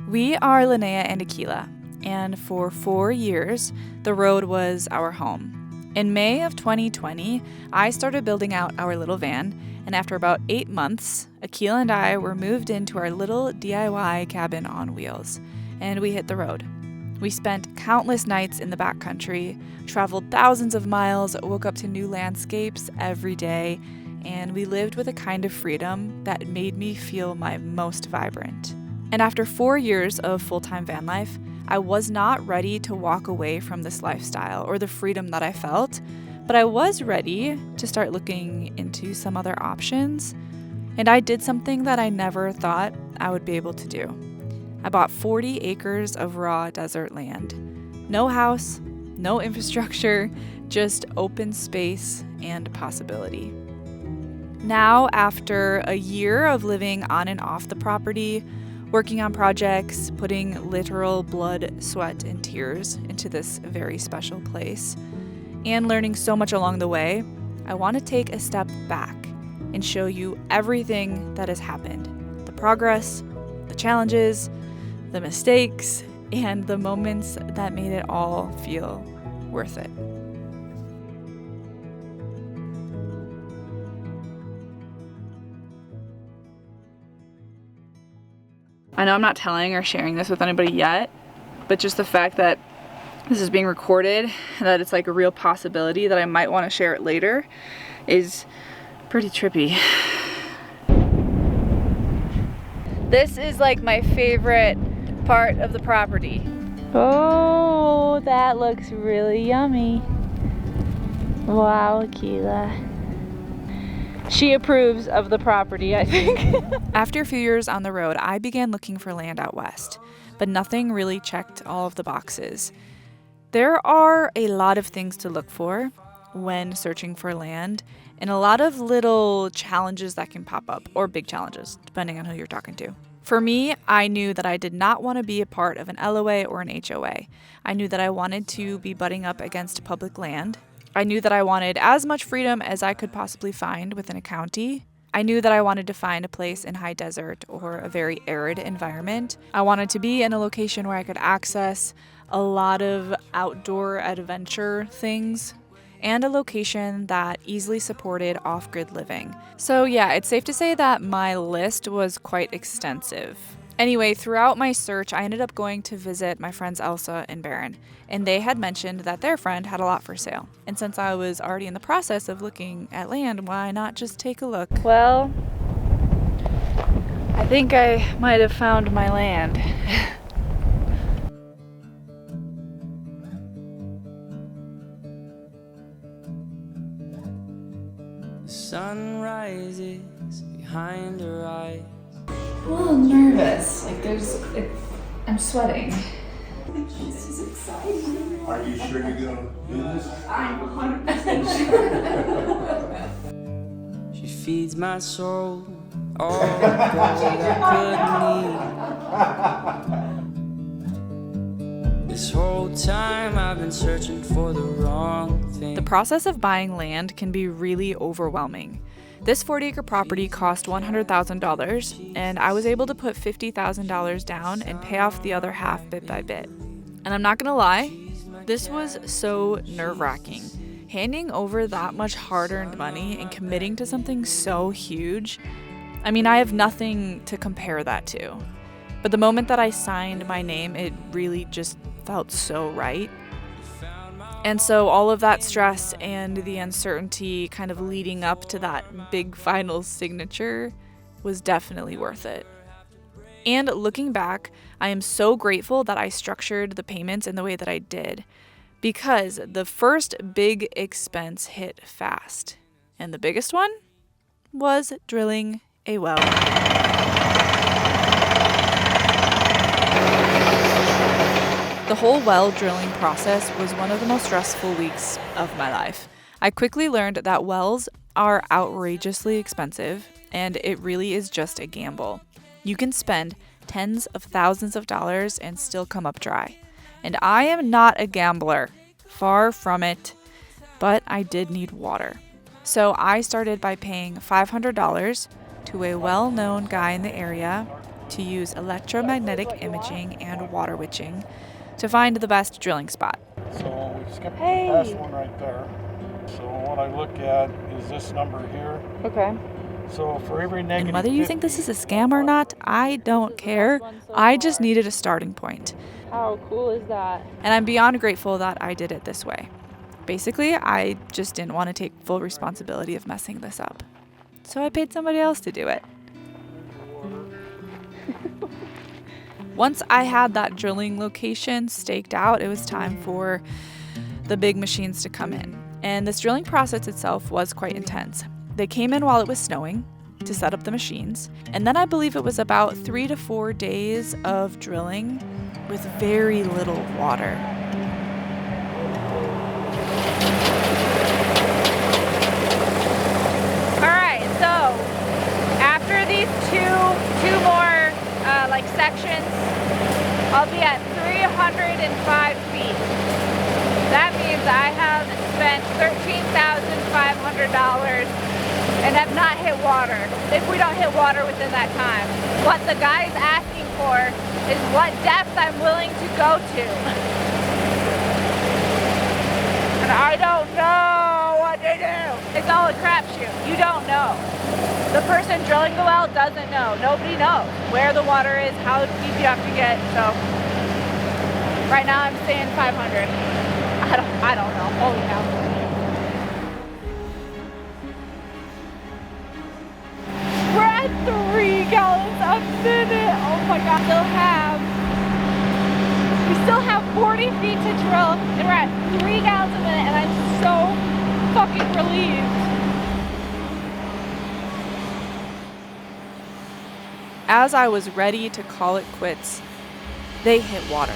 We are Linnea and Akila, and for 4 years, the road was our home. In May of 2020, I started building out our little van, and after about 8 months, Akila and I were moved into our little DIY cabin on wheels, and we hit the road. We spent countless nights in the backcountry, traveled thousands of miles, woke up to new landscapes every day, and we lived with a kind of freedom that made me feel my most vibrant. And after 4 years of full-time van life, I was not ready to walk away from this lifestyle or the freedom that I felt, but I was ready to start looking into some other options, and I did something that I never thought I would be able to do. I bought 40 acres of raw desert land. No house, no infrastructure, just open space and possibility. Now, after a year of living on and off the property, working on projects, putting literal blood, sweat, and tears into this very special place, and learning so much along the way, I want to take a step back and show you everything that has happened. The progress, the challenges, the mistakes, and the moments that made it all feel worth it. I know I'm not telling or sharing this with anybody yet, but just the fact that this is being recorded and that it's like a real possibility that I might want to share it later is pretty trippy. This is like my favorite part of the property. Oh, that looks really yummy. Wow, Akila. She approves of the property, I think. After a few years on the road, I began looking for land out west, but nothing really checked all of the boxes. There are a lot of things to look for when searching for land, and a lot of little challenges that can pop up, or big challenges, depending on who you're talking to. For me, I knew that I did not want to be a part of an LOA or an HOA. I knew that I wanted to be butting up against public land. I knew that I wanted as much freedom as I could possibly find within a county. I knew that I wanted to find a place in high desert or a very arid environment. I wanted to be in a location where I could access a lot of outdoor adventure things and a location that easily supported off-grid living. So yeah, it's safe to say that my list was quite extensive. Anyway, throughout my search, I ended up going to visit my friends Elsa and Baron, and they had mentioned that their friend had a lot for sale. And since I was already in the process of looking at land, why not just take a look? Well, I think I might have found my land. The sun rises behind her eyes. I'm a little nervous. I'm sweating. This is exciting. Are you sure you're gonna do this? I'm 100% sure. She feeds my soul all the gold I could need. This whole time I've been searching for the wrong thing. The process of buying land can be really overwhelming. This 40-acre property cost $100,000, and I was able to put $50,000 down and pay off the other half bit by bit. And I'm not gonna lie, this was so nerve-wracking. Handing over that much hard-earned money and committing to something so huge, I mean, I have nothing to compare that to. But the moment that I signed my name, it really just felt so right. And so all of that stress and the uncertainty kind of leading up to that big final signature was definitely worth it. And looking back, I am so grateful that I structured the payments in the way that I did, because the first big expense hit fast. And the biggest one was drilling a well. The whole well drilling process was one of the most stressful weeks of my life. I quickly learned that wells are outrageously expensive, and it really is just a gamble. You can spend tens of thousands of dollars and still come up dry. And I am not a gambler, far from it, but I did need water. So I started by paying $500 to a well-known guy in the area to use electromagnetic imaging and water witching to find the best drilling spot. So we skipped past one right there. So what I look at is this number here. Okay. So for every negative And whether you think this is a scam or not, I don't care. I just needed a starting point. How cool is that? And I'm beyond grateful that I did it this way. Basically, I just didn't want to take full responsibility of messing this up. So I paid somebody else to do it. Once I had that drilling location staked out, it was time for the big machines to come in. And this drilling process itself was quite intense. They came in while it was snowing to set up the machines. And then I believe it was about 3 to 4 days of drilling with very little water. All right, so after these two more sections, I'll be at 305 feet. That means I have spent $13,500 and have not hit water, if we don't hit water within that time. What the guy's asking for is what depth I'm willing to go to. And I don't know what to do. It's all a crapshoot. You don't know. The person drilling the well doesn't know. Nobody knows where the water is, how deep you have to get. So right now I'm saying 500. I don't know. Holy cow. We're at 3 gallons a minute. Oh my God. We still have 40 feet to drill and we're at 3 gallons a minute and I'm so fucking relieved. As I was ready to call it quits, they hit water.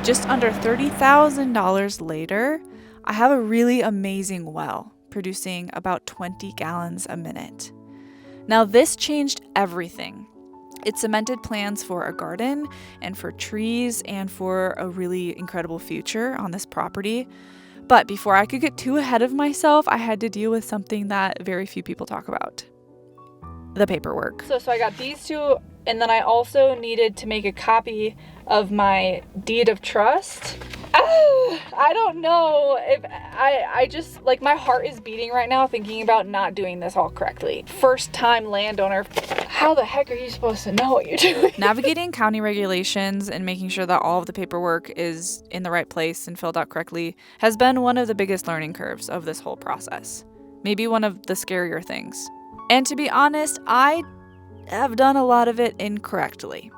Just under $30,000 later, I have a really amazing well, producing about 20 gallons a minute. Now this changed everything. It cemented plans for a garden and for trees and for a really incredible future on this property. But before I could get too ahead of myself, I had to deal with something that very few people talk about: the paperwork. So I got these two, and then I also needed to make a copy of my deed of trust. I don't know if I just, like, my heart is beating right now thinking about not doing this all correctly. First time landowner, how the heck are you supposed to know what you're doing? Navigating county regulations and making sure that all of the paperwork is in the right place and filled out correctly has been one of the biggest learning curves of this whole process. Maybe one of the scarier things. And to be honest, I have done a lot of it incorrectly.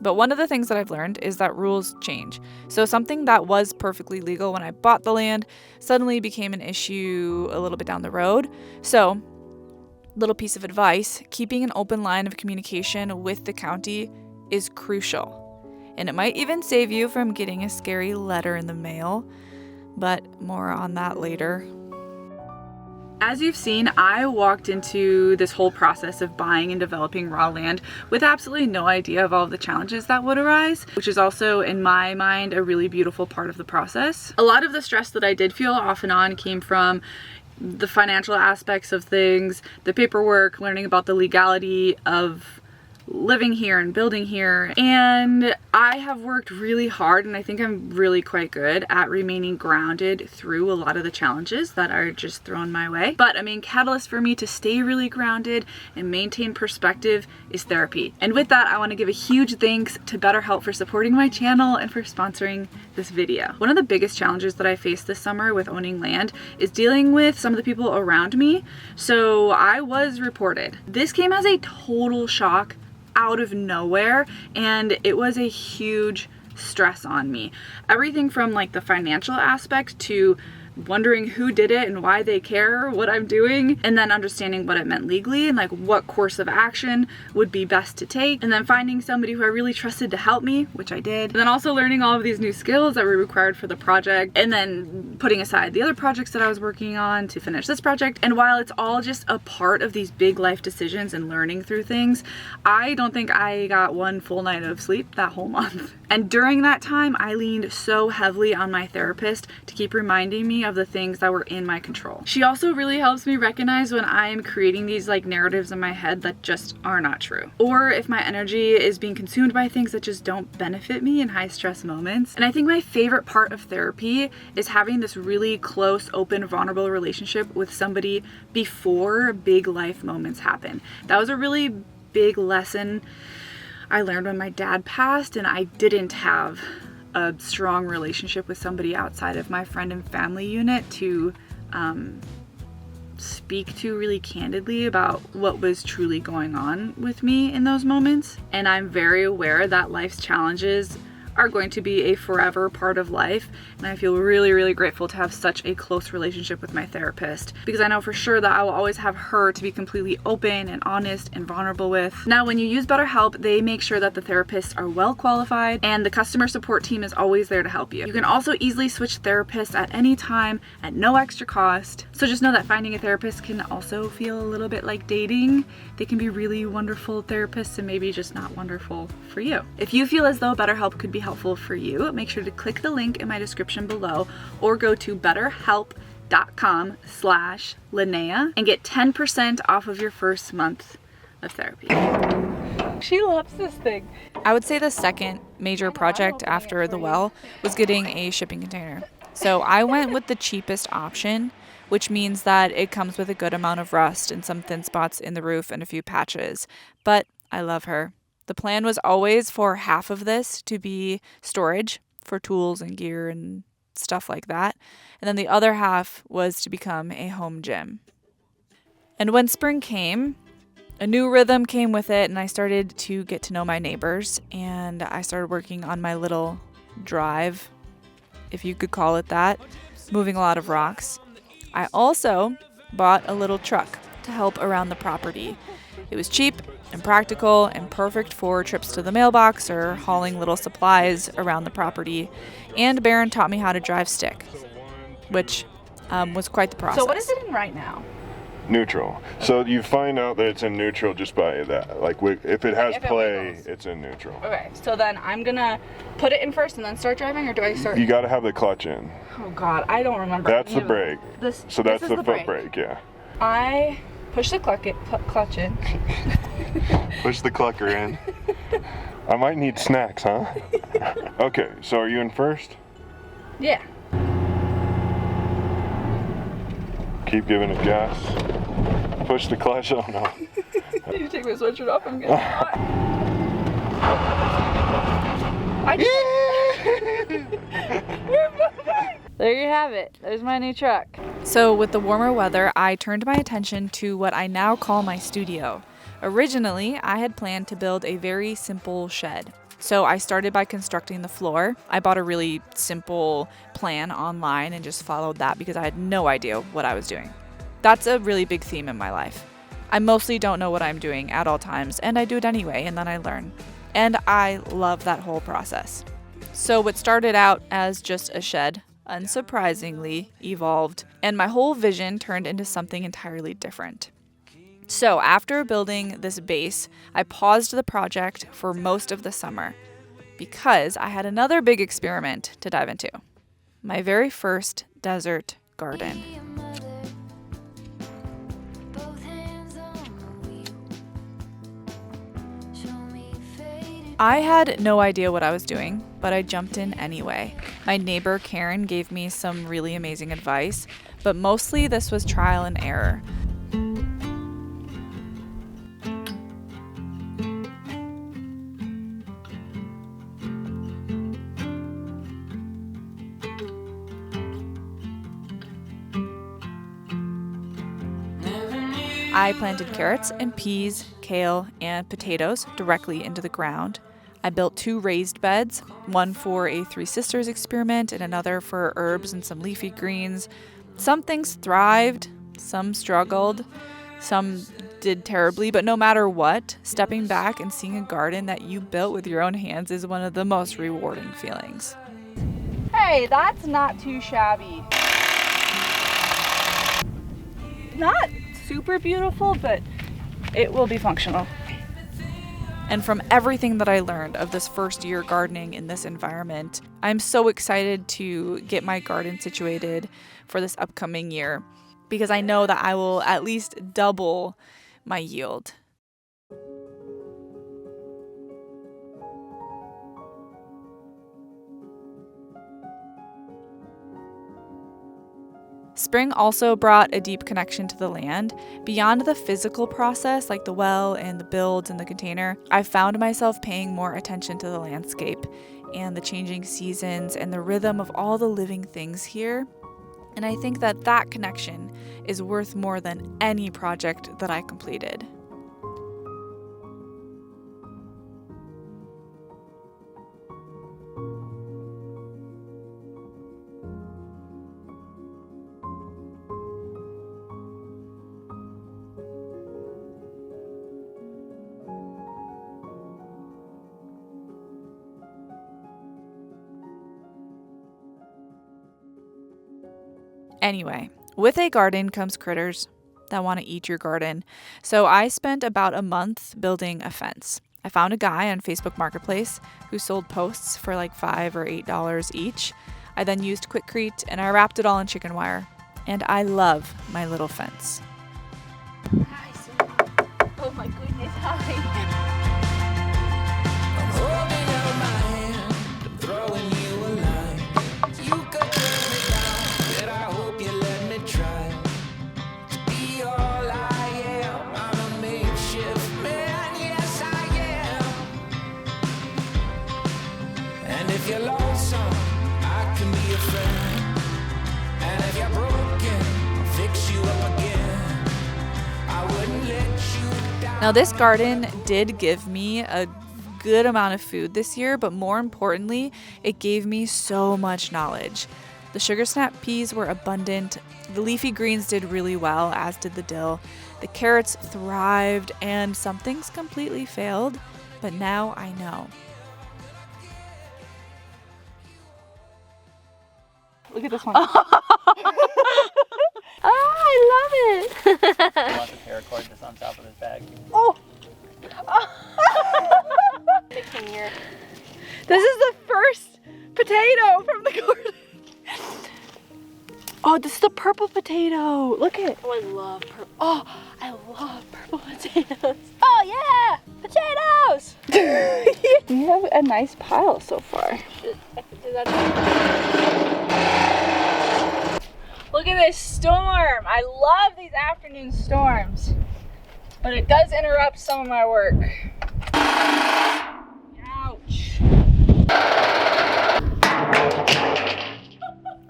But one of the things that I've learned is that rules change. So something that was perfectly legal when I bought the land suddenly became an issue a little bit down the road. So, little piece of advice, keeping an open line of communication with the county is crucial. And it might even save you from getting a scary letter in the mail, but more on that later. As you've seen, I walked into this whole process of buying and developing raw land with absolutely no idea of all of the challenges that would arise, which is also, in my mind, a really beautiful part of the process. A lot of the stress that I did feel off and on came from the financial aspects of things, the paperwork, learning about the legality of living here and building here. And I have worked really hard, and I think I'm really quite good at remaining grounded through a lot of the challenges that are just thrown my way. But a main catalyst for me to stay really grounded and maintain perspective is therapy. And with that, I want to give a huge thanks to BetterHelp for supporting my channel and for sponsoring this video. One of the biggest challenges that I faced this summer with owning land is dealing with some of the people around me. So I was reported. This came as a total shock out of nowhere, and it was a huge stress on me. Everything from like the financial aspect to wondering who did it and why they care what I'm doing, and then understanding what it meant legally and like what course of action would be best to take, and then finding somebody who I really trusted to help me, which I did, and then also learning all of these new skills that were required for the project, and then putting aside the other projects that I was working on to finish this project. And while it's all just a part of these big life decisions and learning through things, I don't think I got one full night of sleep that whole month. And during that time, I leaned so heavily on my therapist to keep reminding me only of the things that were in my control. She also really helps me recognize when I am creating these like narratives in my head that just are not true, or if my energy is being consumed by things that just don't benefit me in high stress moments. And I think my favorite part of therapy is having this really close, open, vulnerable relationship with somebody before big life moments happen. That was a really big lesson I learned when my dad passed, and I didn't have a strong relationship with somebody outside of my friend and family unit to speak to really candidly about what was truly going on with me in those moments. And I'm very aware that life's challenges are going to be a forever part of life, and I feel really, really grateful to have such a close relationship with my therapist, because I know for sure that I will always have her to be completely open and honest and vulnerable with. Now, when you use BetterHelp, they make sure that the therapists are well qualified, and the customer support team is always there to help you. You can also easily switch therapists at any time at no extra cost. So just know that finding a therapist can also feel a little bit like dating. They can be really wonderful therapists and maybe just not wonderful for you. If you feel as though BetterHelp could be helpful for you, make sure to click the link in my description below or go to betterhelp.com/Linnea and get 10% off of your first month of therapy. She loves this thing. I would say the second major project after the well was getting a shipping container. So I went with the cheapest option, which means that it comes with a good amount of rust and some thin spots in the roof and a few patches. But I love her. The plan was always for half of this to be storage for tools and gear and stuff like that. And then the other half was to become a home gym. And when spring came, a new rhythm came with it, and I started to get to know my neighbors, and I started working on my little drive, if you could call it that, moving a lot of rocks. I also bought a little truck to help around the property. It was cheap and practical and perfect for trips to the mailbox or hauling little supplies around the property. And Barron taught me how to drive stick, which was quite the process. So what is it in right now? Neutral. So you find out that it's in neutral just by that. Like if it has play, it's in neutral. Okay, so then I'm gonna put it in first and then start driving, or do I start? You got to have the clutch in. Oh God, I don't remember. That's the brake. So that's this the is foot brake, yeah. I push the clutch in. Push the clucker in. I might need snacks, huh? Okay, so are you in first? Yeah. Keep giving it gas. Push the clutch. Oh no. You take my sweatshirt off, I'm getting hot. We're moving! There you have it. There's my new truck. So with the warmer weather, I turned my attention to what I now call my studio. Originally, I had planned to build a very simple shed. So I started by constructing the floor. I bought a really simple plan online and just followed that because I had no idea what I was doing. That's a really big theme in my life. I mostly don't know what I'm doing at all times, and I do it anyway, and then I learn. And I love that whole process. So what started out as just a shed, unsurprisingly, evolved, and my whole vision turned into something entirely different. So after building this base, I paused the project for most of the summer because I had another big experiment to dive into. My very first desert garden. I had no idea what I was doing, but I jumped in anyway. My neighbor Karen gave me some really amazing advice, but mostly this was trial and error. I planted carrots and peas, kale, and potatoes directly into the ground. I built 2 raised beds, one for a 3 Sisters experiment and another for herbs and some leafy greens. Some things thrived, some struggled, some did terribly, but no matter what, stepping back and seeing a garden that you built with your own hands is one of the most rewarding feelings. Hey, that's not too shabby. Not super beautiful, but it will be functional. And from everything that I learned of this first year gardening in this environment, I'm so excited to get my garden situated for this upcoming year because I know that I will at least double my yield. Spring also brought a deep connection to the land. Beyond the physical process, like the well and the builds and the container, I found myself paying more attention to the landscape and the changing seasons and the rhythm of all the living things here. And I think that that connection is worth more than any project that I completed. Anyway, with a garden comes critters that want to eat your garden. So I spent about a month building a fence. I found a guy on Facebook Marketplace who sold posts for like $5 or $8 each. I then used Quikrete and I wrapped it all in chicken wire. And I love my little fence. Hi, sweetie. Oh my goodness, hi. Now this garden did give me a good amount of food this year, but more importantly, it gave me so much knowledge. The sugar snap peas were abundant, the leafy greens did really well, as did the dill. The carrots thrived, and some things completely failed, but now I know. Look at this one. Oh, I love it. I want the paracord that's on top of this bag. Oh. Here. This is the first potato from the garden. Oh, this is the purple potato. Look at it. Oh, I love purple. Oh, I love purple potatoes. Oh yeah, potatoes. You have a nice pile so far. Look at this storm. I love these afternoon storms, but it does interrupt some of my work. Ouch.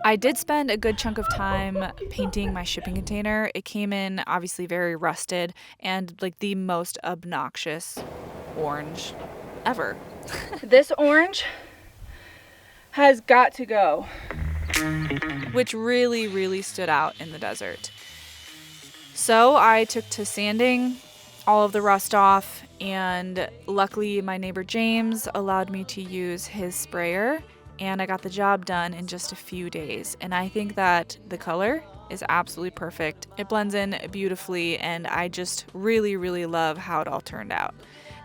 I did spend a good chunk of time painting my shipping container. It came in obviously very rusted and like the most obnoxious orange ever. This orange has got to go. Which really stood out in the desert. So I took to sanding all of the rust off, and luckily my neighbor James allowed me to use his sprayer, and I got the job done in just a few days. And I think that the color is absolutely perfect. It blends in beautifully, and I just really love how it all turned out.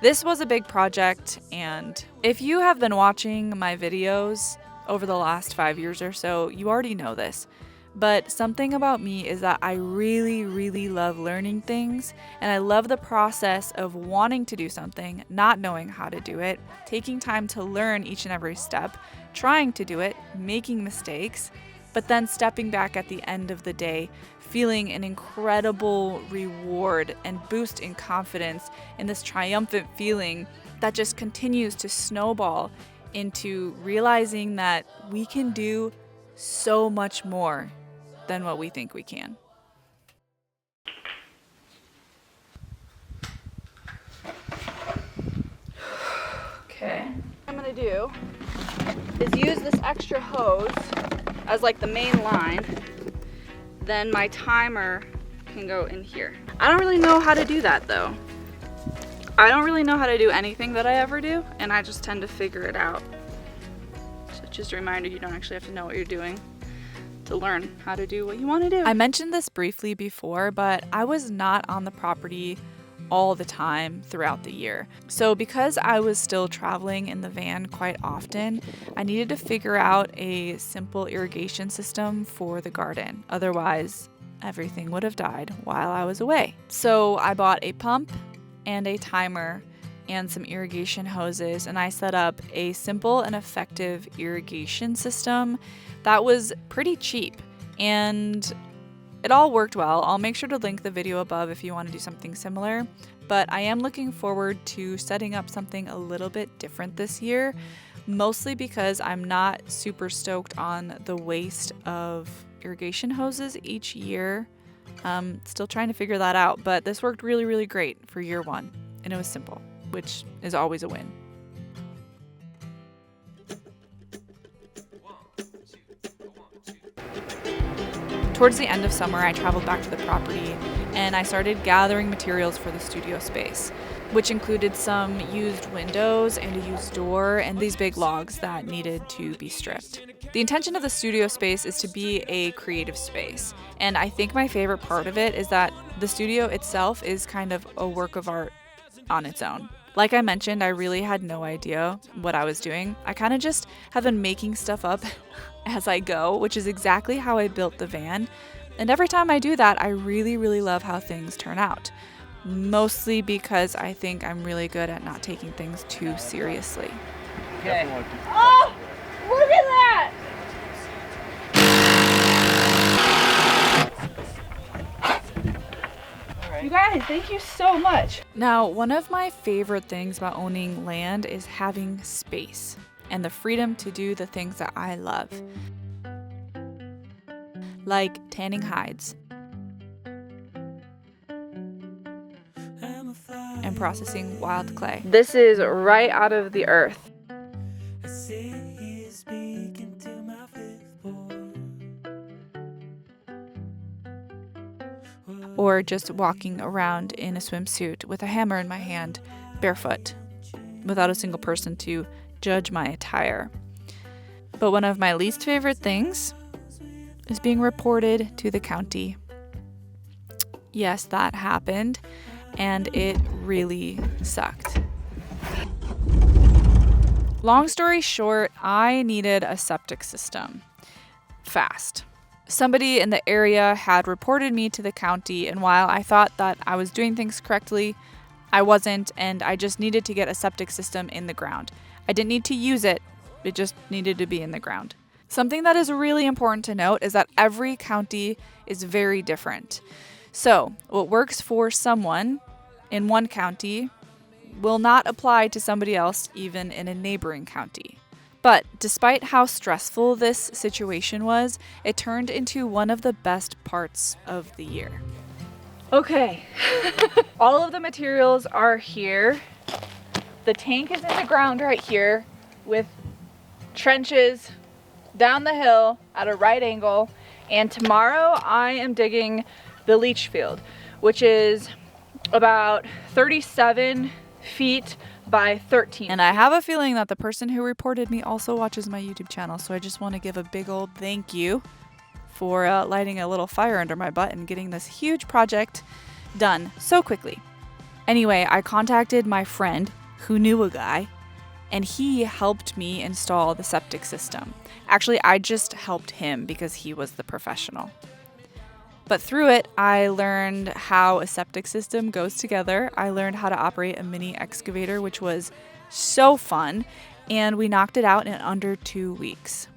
This was a big project, and if you have been watching my videos over the last 5 years or so, you already know this. But something about me is that I really love learning things, and I love the process of wanting to do something, not knowing how to do it, taking time to learn each and every step, trying to do it, making mistakes, but then stepping back at the end of the day, feeling an incredible reward and boost in confidence, and this triumphant feeling that just continues to snowball into realizing that we can do so much more than what we think we can. Okay. What I'm gonna do is use this extra hose as like the main line. Then my timer can go in here. I don't really know how to do that though. I don't really know how to do anything that I ever do, and I just tend to figure it out. So just a reminder, you don't actually have to know what you're doing to learn how to do what you want to do. I mentioned this briefly before, but I was not on the property all the time throughout the year. So because I was still traveling in the van quite often, I needed to figure out a simple irrigation system for the garden. Otherwise, everything would have died while I was away. So I bought a pump and a timer and some irrigation hoses, and I set up a simple and effective irrigation system that was pretty cheap, and it all worked well. I'll make sure to link the video above if you want to do something similar, but I am looking forward to setting up something a little bit different this year, mostly because I'm not super stoked on the waste of irrigation hoses each year. Still trying to figure that out, but this worked really, really great for year one, and it was simple, which is always a win. Towards the end of summer, I traveled back to the property and I started gathering materials for the studio space, which included some used windows and a used door and these big logs that needed to be stripped. The intention of the studio space is to be a creative space, and I think my favorite part of it is that the studio itself is kind of a work of art on its own. Like I mentioned, I really had no idea what I was doing. I kind of just have been making stuff up as I go, which is exactly how I built the van. And every time I do that, I really, really love how things turn out. Mostly because I think I'm really good at not taking things too seriously. Okay. Oh, look at that! You guys, thank you so much. Now, one of my favorite things about owning land is having space and the freedom to do the things that I love. Like tanning hides and processing wild clay. This is right out of the earth. Or just walking around in a swimsuit with a hammer in my hand, barefoot, without a single person to judge my attire. But one of my least favorite things is being reported to the county. Yes, that happened, and it really sucked. Long story short, I needed a septic system fast. Somebody in the area had reported me to the county, and while I thought that I was doing things correctly, I wasn't, and I just needed to get a septic system in the ground. I didn't need to use it, it just needed to be in the ground. Something that is really important to note is that every county is very different. So, what works for someone in one county will not apply to somebody else even in a neighboring county. But despite how stressful this situation was, it turned into one of the best parts of the year. Okay, all of the materials are here. The tank is in the ground right here with trenches down the hill at a right angle. And tomorrow I am digging the leach field, which is about 37 feet by 13. And I have a feeling that the person who reported me also watches my YouTube channel, so I just want to give a big old thank you for lighting a little fire under my butt and getting this huge project done so quickly. Anyway, I contacted my friend who knew a guy, and he helped me install the septic system. Actually, I just helped him because he was the professional. But through it, I learned how a septic system goes together. I learned how to operate a mini excavator, which was so fun, and we knocked it out in under 2 weeks.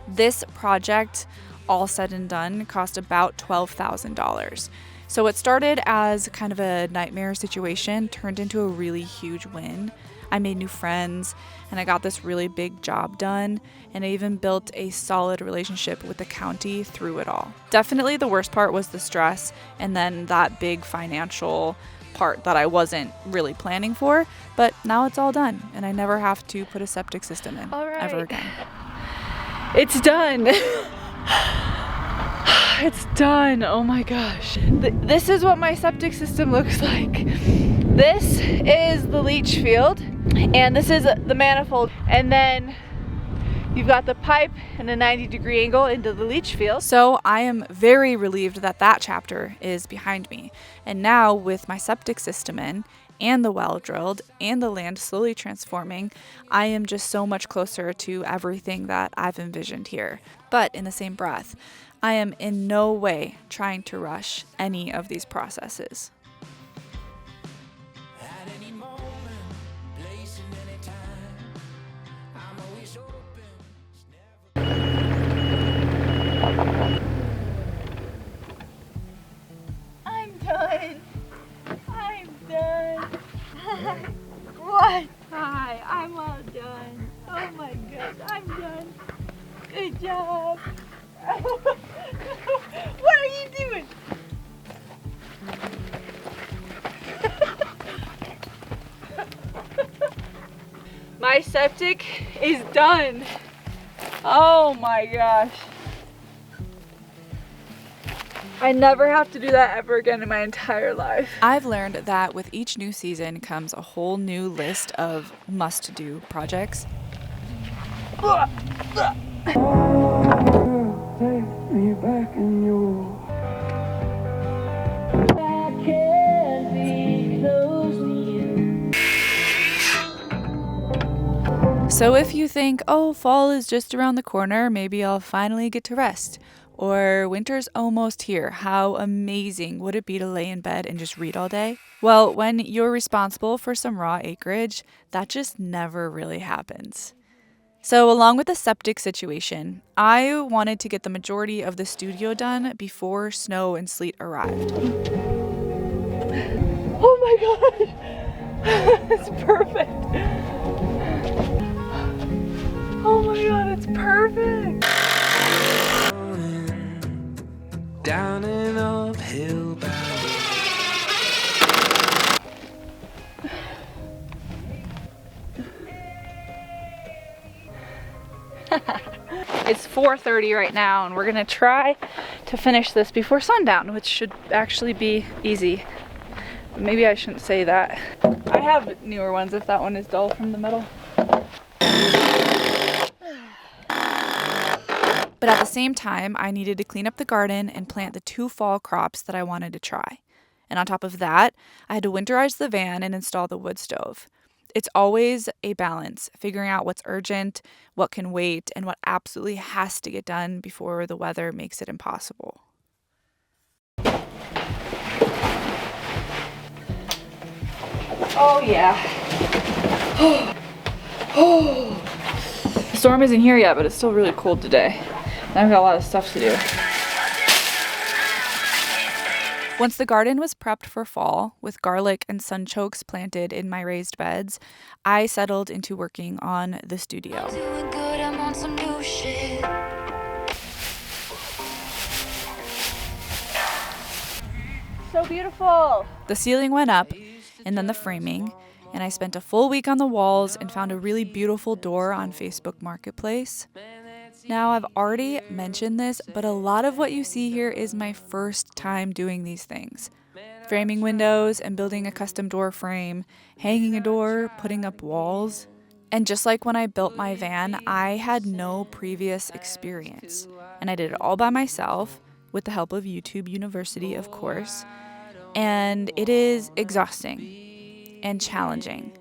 This project, all said and done, cost about $12,000. So it started as kind of a nightmare situation, turned into a really huge win. I made new friends, and I got this really big job done, and I even built a solid relationship with the county through it all. Definitely the worst part was the stress, and then that big financial part that I wasn't really planning for, but now it's all done, and I never have to put a septic system in ever again. It's done! It's done! Oh my gosh. This is what my septic system looks like. This is the leach field, and this is the manifold, and then You've got the pipe and a 90-degree angle into the leach field. So I am very relieved that that chapter is behind me. And now with my septic system in, and the well drilled, and the land slowly transforming, I am just so much closer to everything that I've envisioned here. But in the same breath, I am in no way trying to rush any of these processes. I'm done. I'm done. What? Hi, I'm all done. Oh my gosh, I'm done. Good job. What are you doing? My septic is done. Oh my gosh. I never have to do that ever again in my entire life. I've learned that with each new season comes a whole new list of must-do projects. So if you think, oh, fall is just around the corner, maybe I'll finally get to rest. Or winter's almost here, how amazing would it be to lay in bed and just read all day? Well, when you're responsible for some raw acreage, that just never really happens. So along with the septic situation, I wanted to get the majority of the studio done before snow and sleet arrived. Oh my gosh, it's perfect. Oh my god, it's perfect. Down an uphill battle. It's 4:30 right now, and we're gonna try to finish this before sundown, which should actually be easy. Maybe I shouldn't say that. I have newer ones if that one is dull from the middle. But at the same time, I needed to clean up the garden and plant the 2 fall crops that I wanted to try. And on top of that, I had to winterize the van and install the wood stove. It's always a balance, figuring out what's urgent, what can wait, and what absolutely has to get done before the weather makes it impossible. Oh yeah. The storm isn't here yet, but it's still really cold today. And I've got a lot of stuff to do. Once the garden was prepped for fall, with garlic and sunchokes planted in my raised beds, I settled into working on the studio. Doing good, I'm on some new shit. So beautiful. The ceiling went up, and then the framing, and I spent a full week on the walls and found a really beautiful door on Facebook Marketplace. Now, I've already mentioned this, but a lot of what you see here is my first time doing these things. Framing windows and building a custom door frame, hanging a door, putting up walls. And just like when I built my van, I had no previous experience. And I did it all by myself, with the help of YouTube University, of course. And it is exhausting and challenging,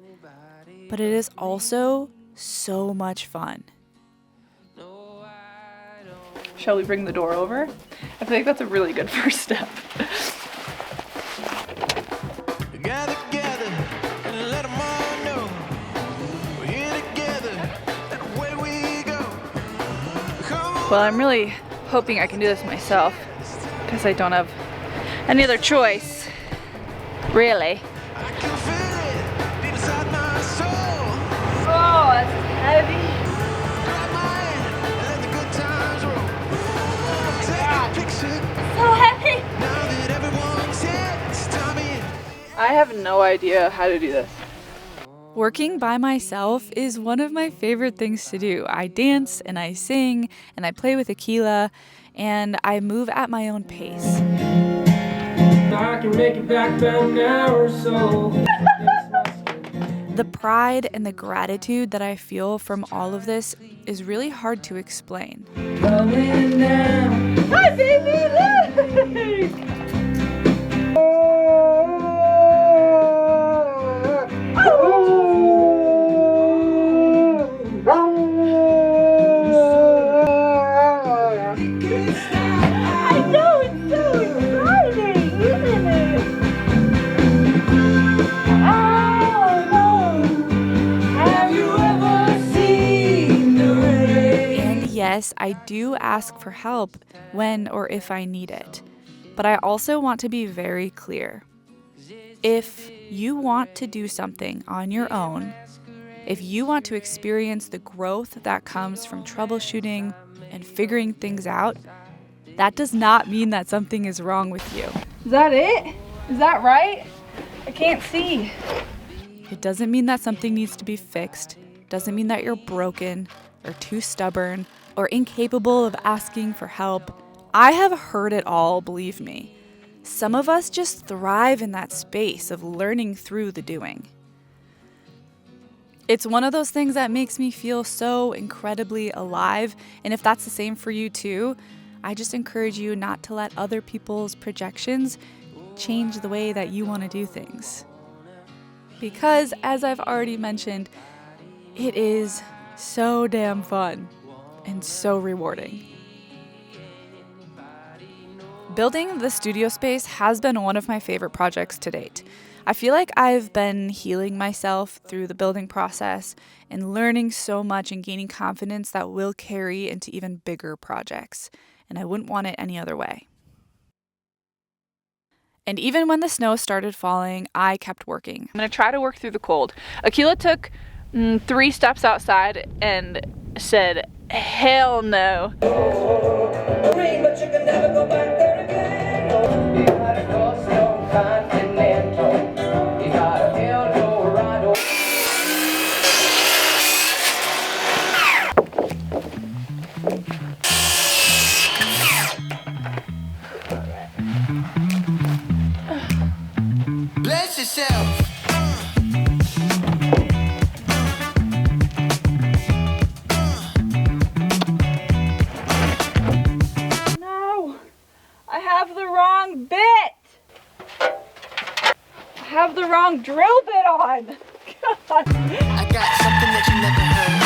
but it is also so much fun. Shall we bring the door over? I feel like that's a really good first step. Gather together and let 'em all know we're here together and away we go. Come on. Well, I'm really hoping I can do this myself because I don't have any other choice, really. I can feel it deep inside my soul. Oh, that's heavy. Grab my hand and let the good times roll. Take a picture So heavy. now that everyone's here. It's time in. I have no idea how to do this. Working by myself is one of my favorite things to do. I dance and I sing and I play with Aquila and I move at my own pace. I can make it back about an hour or so. The pride and the gratitude that I feel from all of this is really hard to explain. Hi, baby! Look! I know, it's so exciting, isn't it? Oh no! Have you ever seen the rain? And yes, I do ask for help when or if I need it. But I also want to be very clear. If you want to do something on your own, if you want to experience the growth that comes from troubleshooting and figuring things out, that does not mean that something is wrong with you. Is that it? Is that right? I can't see. It doesn't mean that something needs to be fixed. It doesn't mean that you're broken or too stubborn or incapable of asking for help. I have heard it all, believe me. Some of us just thrive in that space of learning through the doing. It's one of those things that makes me feel so incredibly alive, and if that's the same for you too, I just encourage you not to let other people's projections change the way that you want to do things. Because, as I've already mentioned, it is so damn fun and so rewarding. Building the studio space has been one of my favorite projects to date. I feel like I've been healing myself through the building process and learning so much and gaining confidence that will carry into even bigger projects, and I wouldn't want it any other way. And even when the snow started falling, I kept working. I'm gonna try to work through the cold. Akila took 3 steps outside and said, hell no. Bless yourself. No, I have the wrong bit. I have the wrong drill bit on. God. I got something that you never heard.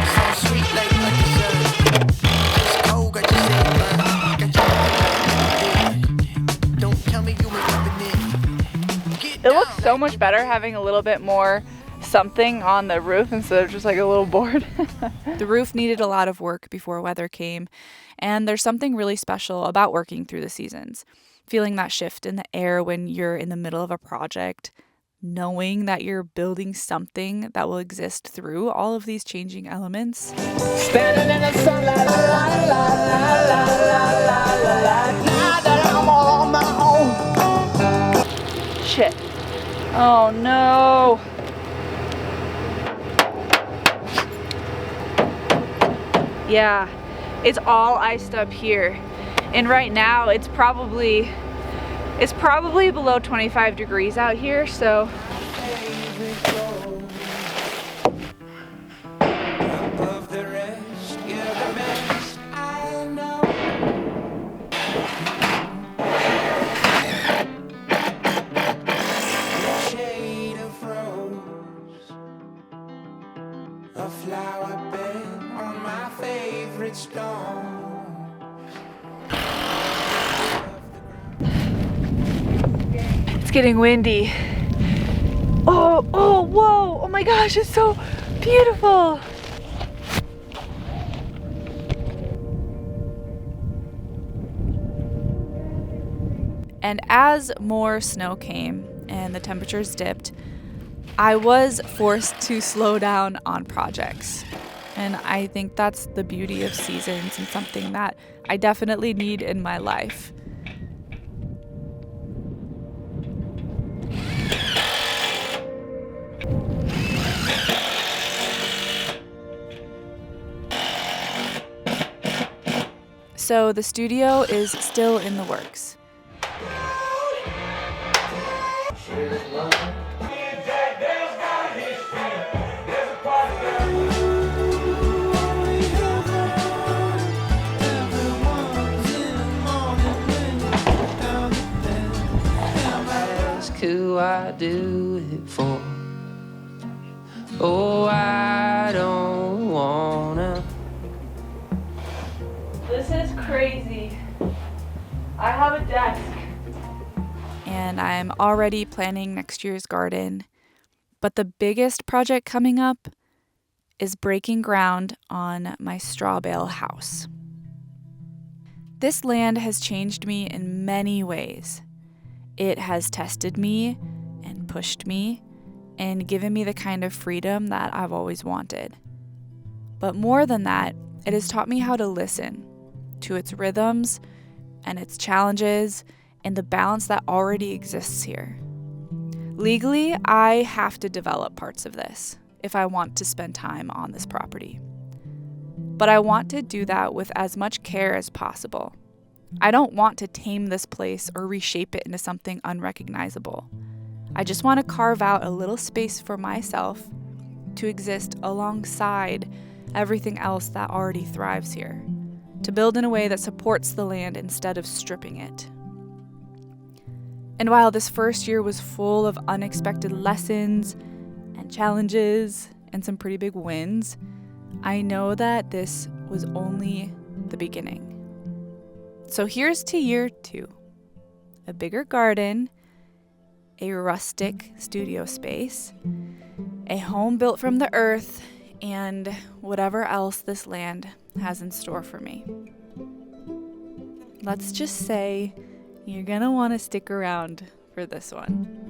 So sweet like a dessert. It's cold, got you saying, got you. Don't tell me you ain't loving it. It looks so much better having a little bit more something on the roof instead of just like a little board. The roof needed a lot of work before weather came, and there's something really special about working through the seasons. Feeling that shift in the air when you're in the middle of a project, knowing that you're building something that will exist through all of these changing elements. Standing in the sunlight, la la la la la la la la. Now that I'm all on my own. Shit. Oh no. Yeah, it's all iced up here. And right now it's probably below 25 degrees out here, so Above the rest, you're the best I know. A shade of rose, a flower bed on my favorite stone. it's getting windy. Oh, whoa, oh my gosh, it's so beautiful. And as more snow came and the temperatures dipped, I was forced to slow down on projects. And I think that's the beauty of seasons and something that I definitely need in my life. So the studio is still in the works. who I do it for. Oh, I don't wanna. This is crazy. I have a desk. And I'm already planning next year's garden. But the biggest project coming up is breaking ground on my straw bale house. This land has changed me in many ways. It has tested me and pushed me and given me the kind of freedom that I've always wanted. But more than that, it has taught me how to listen to its rhythms and its challenges and the balance that already exists here. Legally, I have to develop parts of this if I want to spend time on this property. But I want to do that with as much care as possible. I don't want to tame this place or reshape it into something unrecognizable. I just want to carve out a little space for myself to exist alongside everything else that already thrives here, to build in a way that supports the land instead of stripping it. And while this first year was full of unexpected lessons and challenges and some pretty big wins, I know that this was only the beginning. So here's to year 2. A bigger garden, a rustic studio space, a home built from the earth, and whatever else this land has in store for me. Let's just say you're gonna want to stick around for this one.